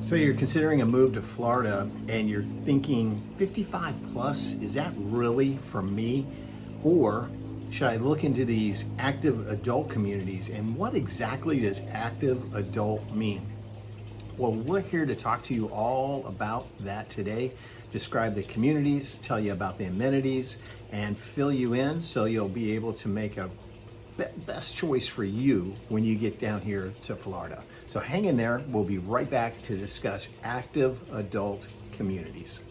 So you're considering a move to Florida and you're thinking 55 plus, is that really for me? Or should I look into these active adult communities? And what exactly does active adult mean? Well, we're here to talk to you all about that today, describe the communities, tell you about the amenities, and fill you in so you'll be able to make a best choice for you when you get down here to Florida. So hang in there. We'll be right back to discuss active adult communities.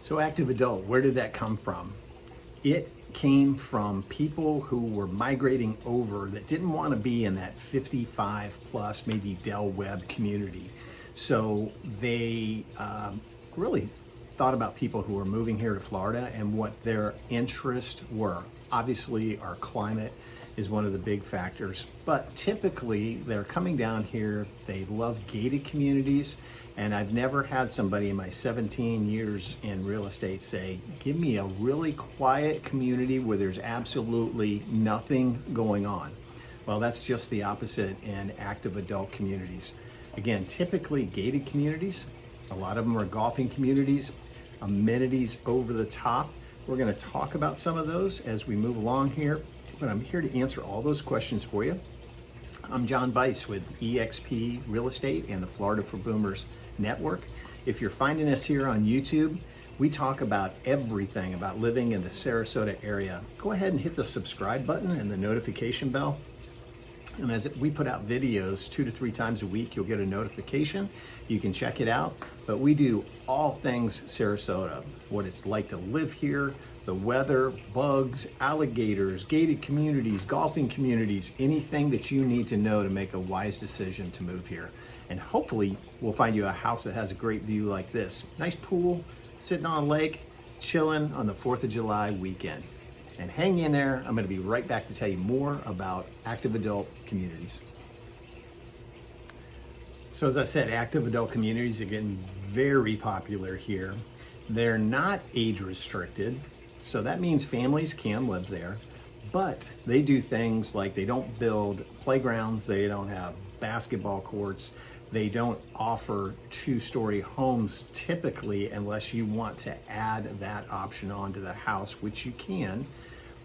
So active adult, where did that come from? It came from people who were migrating over that didn't want to be in that 55 plus, maybe Del Webb community. So they really thought about people who were moving here to Florida and what their interests were. Obviously, our climate is one of the big factors, but typically they're coming down here. They love gated communities, and I've never had somebody in my 17 years in real estate say, give me a really quiet community where there's absolutely nothing going on. Well, that's just the opposite in active adult communities. Again, typically gated communities, a lot of them are golfing communities, amenities over the top. We're going to talk about some of those as we move along here, but I'm here to answer all those questions for you. I'm John Bice with eXp Real Estate and the Florida for Boomers Network. If you're finding us here on YouTube, we talk about everything about living in the Sarasota area. Go ahead and hit the subscribe button and the notification bell. And as we put out videos 2 to 3 times a week, you'll get a notification. You can check it out. But we do all things Sarasota, what it's like to live here, the weather, bugs, alligators, gated communities, golfing communities, anything that you need to know to make a wise decision to move here. And hopefully we'll find you a house that has a great view like this. Nice pool, sitting on a lake, chilling on the 4th of July weekend. And hang in there. I'm going to be right back to tell you more about active adult communities. So as I said, active adult communities are getting very popular here. They're not age restricted, so that means families can live there, but they do things like they don't build playgrounds, they don't have basketball courts, they don't offer 2-story homes typically unless you want to add that option onto the house, which you can.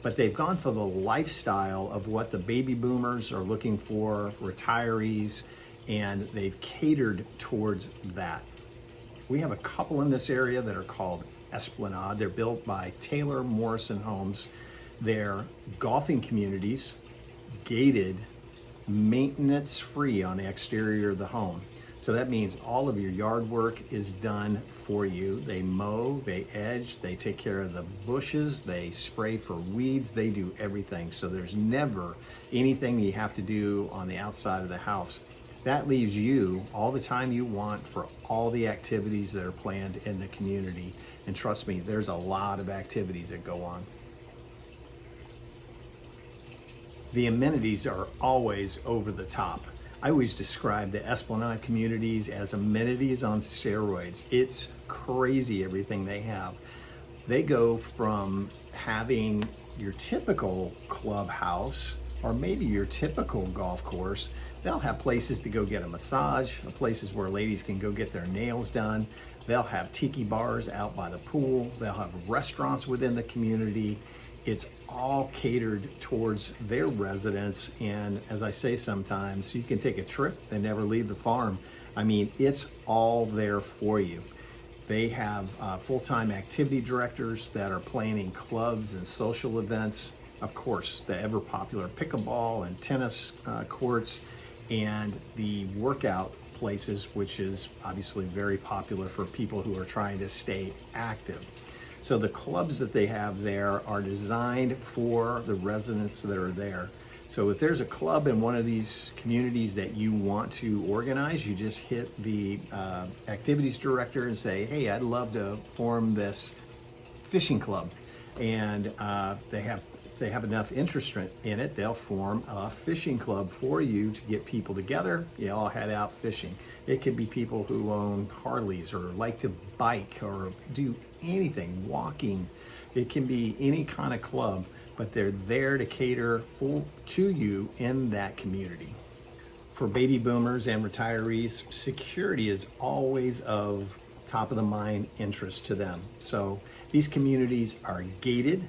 But they've gone for the lifestyle of what the baby boomers are looking for, retirees, and they've catered towards that. We have a couple in this area that are called Esplanade. They're built by Taylor Morrison Homes. They're golfing communities, gated, maintenance-free on the exterior of the home. So that means all of your yard work is done for you. They mow, they edge, they take care of the bushes, they spray for weeds, they do everything. So there's never anything you have to do on the outside of the house. That leaves you all the time you want for all the activities that are planned in the community. And trust me, there's a lot of activities that go on. The amenities are always over the top. I always describe the Esplanade communities as amenities on steroids. It's crazy everything they have. They go from having your typical clubhouse or maybe your typical golf course. They'll have places to go get a massage, places where ladies can go get their nails done. They'll have tiki bars out by the pool. They'll have restaurants within the community. It's all catered towards their residents. And as I say sometimes, you can take a trip and never leave the farm. I mean, it's all there for you. They have full-time activity directors that are planning clubs and social events. Of course, the ever popular pickleball and tennis courts, and the workout places, which is obviously very popular for people who are trying to stay active. So the clubs that they have there are designed for the residents that are there. So if there's a club in one of these communities that you want to organize, you just hit the activities director and say, hey, I'd love to form this fishing club. And they have enough interest in it, they'll form a fishing club for you to get people together. You all head out fishing. It could be people who own Harleys or like to bike or do anything, walking. It can be any kind of club, but they're there to cater to you in that community. For baby boomers and retirees, security is always of top of the mind interest to them. So these communities are gated.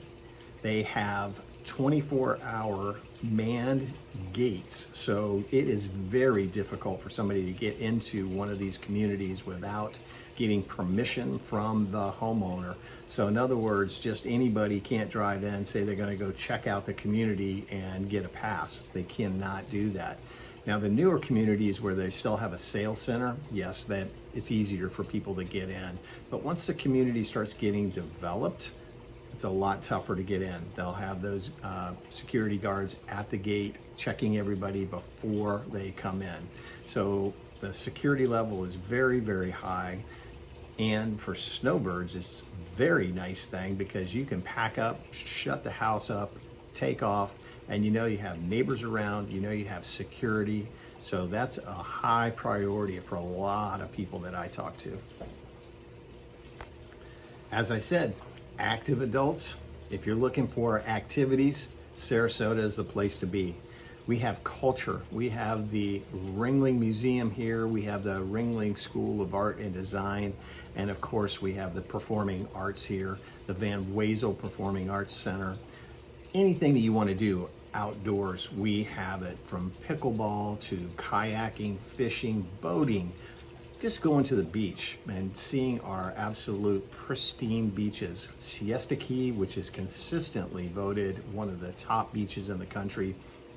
They have 24-hour manned gates. So it is very difficult for somebody to get into one of these communities without getting permission from the homeowner. So in other words, just anybody can't drive in, say they're going to go check out the community and get a pass. They cannot do that. Now the newer communities where they still have a sales center, yes, that it's easier for people to get in. But once the community starts getting developed, it's a lot tougher to get in. They'll have those security guards at the gate checking everybody before they come in. So the security level is very, very high. And for snowbirds, it's a very nice thing because you can pack up, shut the house up, take off, and you know you have neighbors around, you know you have security. So that's a high priority for a lot of people that I talk to. As I said, active adults, if you're looking for activities, Sarasota is the place to be. We have culture. We have the Ringling Museum here. We have the Ringling School of Art and Design. And of course, we have the performing arts here, the Van Wezel Performing Arts Center. Anything that you want to do outdoors, we have it, from pickleball to kayaking, fishing, boating, just going to the beach and seeing our absolute pristine beaches. Siesta Key, which is consistently voted one of the top beaches in the country.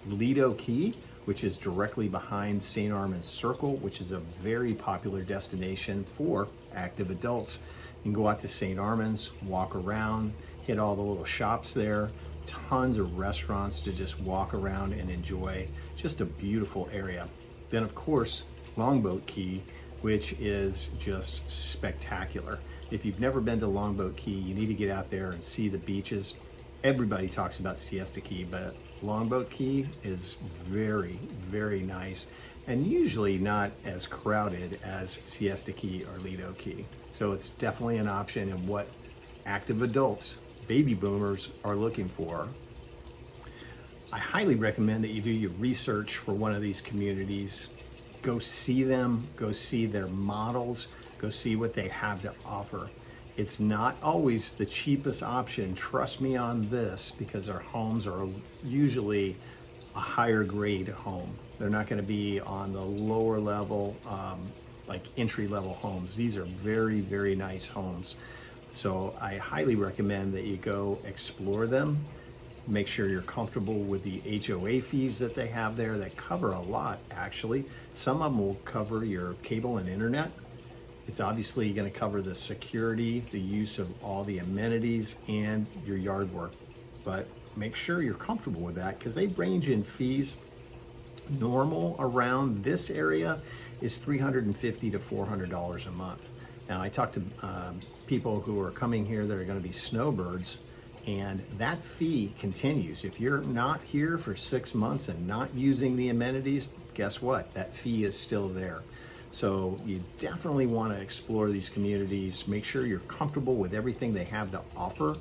Lido Key, which is directly behind St. Armand's Circle, which is a very popular destination for active adults. You can go out to St. Armand's, walk around, hit all the little shops there, tons of restaurants to just walk around and enjoy. Just a beautiful area. Then of course, Longboat Key, which is just spectacular. If you've never been to Longboat Key, you need to get out there and see the beaches. Everybody talks about Siesta Key, but Longboat Key is very, very nice and usually not as crowded as Siesta Key or Lido Key. So it's definitely an option in what active adults, baby boomers, are looking for. I highly recommend that you do your research for one of these communities. Go see them, go see their models, go see what they have to offer. It's not always the cheapest option, trust me on this, because our homes are usually a higher grade home. They're not going to be on the lower level, like entry level homes. These are very, very nice homes. So I highly recommend that you go explore them. Make sure you're comfortable with the HOA fees that they have there that cover a lot, actually. Some of them will cover your cable and internet. It's obviously going to cover the security, the use of all the amenities, and your yard work. But make sure you're comfortable with that because they range in fees. Normal around this area is $350 to $400 a month. Now, I talked to people who are coming here that are going to be snowbirds, and that fee continues. If you're not here for 6 months and not using the amenities, guess what? That fee is still there. So you definitely want to explore these communities. Make sure you're comfortable with everything they have to offer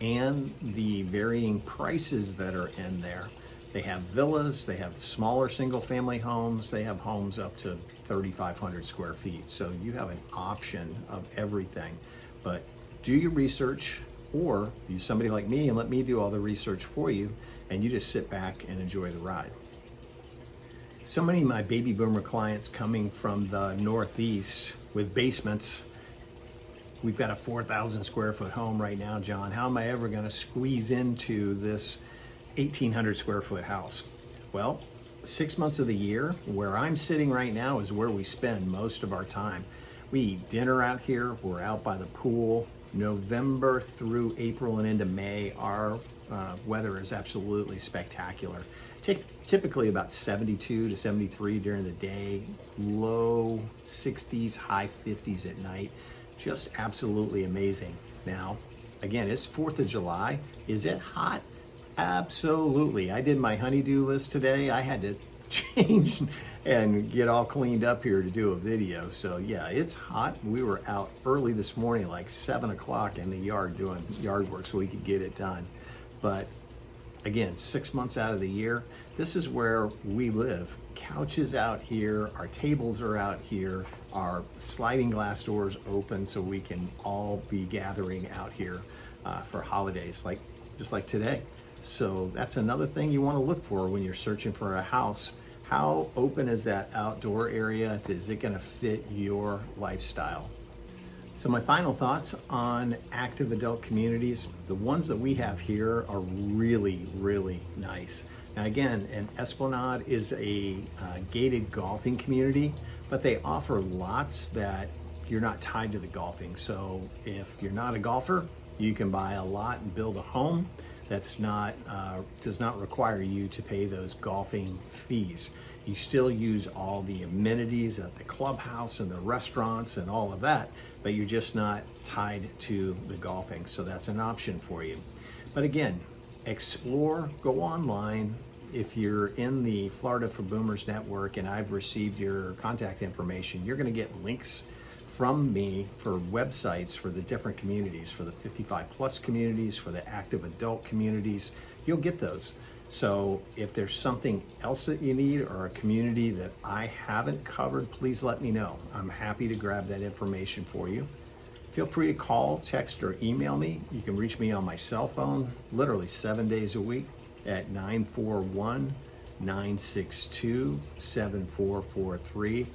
and the varying prices that are in there. They have villas, they have smaller single family homes, they have homes up to 3,500 square feet. So you have an option of everything. But do your research, or use somebody like me and let me do all the research for you, and you just sit back and enjoy the ride. So many of my baby boomer clients coming from the Northeast with basements. We've got a 4,000 square foot home right now, John. How am I ever going to squeeze into this 1,800 square foot house? Well, 6 months of the year, where I'm sitting right now, is where we spend most of our time. We eat dinner out here. We're out by the pool. November through April and into May, our weather is absolutely spectacular. Typically about 72 to 73 during the day, low 60s, high 50s at night. Just absolutely amazing. Now, again, it's 4th of July. Is it hot? Absolutely. I did my honeydew list today. I had to change and get all cleaned up here to do a video. So yeah, it's hot. We were out early this morning, like 7 o'clock in the yard doing yard work so we could get it done. But again, 6 months out of the year, this is where we live. Couches out here, our tables are out here, our sliding glass doors open so we can all be gathering out here for holidays, just like today. So that's another thing you want to look for when you're searching for a house. How open is that outdoor area? Is it going to fit your lifestyle? So my final thoughts on active adult communities, the ones that we have here are really, really nice. Now again, an Esplanade is a gated golfing community, but they offer lots that you're not tied to the golfing. So if you're not a golfer, you can buy a lot and build a home. That's not does not require you to pay those golfing fees. You still use all the amenities at the clubhouse and the restaurants and all of that, but you're just not tied to the golfing. So that's an option for you. But again, explore, go online. If you're in the Florida for Boomers network and I've received your contact information, you're going to get links from me for websites for the different communities, for the 55 plus communities, for the active adult communities. You'll get those. So if there's something else that you need or a community that I haven't covered, please let me know. I'm happy to grab that information for you. Feel free to call, text, or email me. You can reach me on my cell phone, literally 7 days a week at 941-962-7443.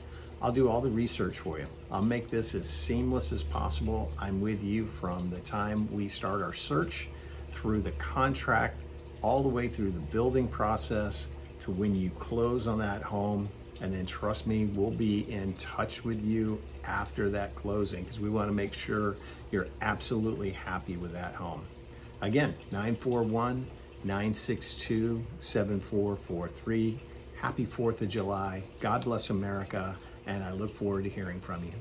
I'll do all the research for you. I'll make this as seamless as possible. I'm with you from the time we start our search through the contract, all the way through the building process to when you close on that home. And then trust me, we'll be in touch with you after that closing because we want to make sure you're absolutely happy with that home. Again, 941-962-7443. Happy 4th of July. God bless America. And I look forward to hearing from you.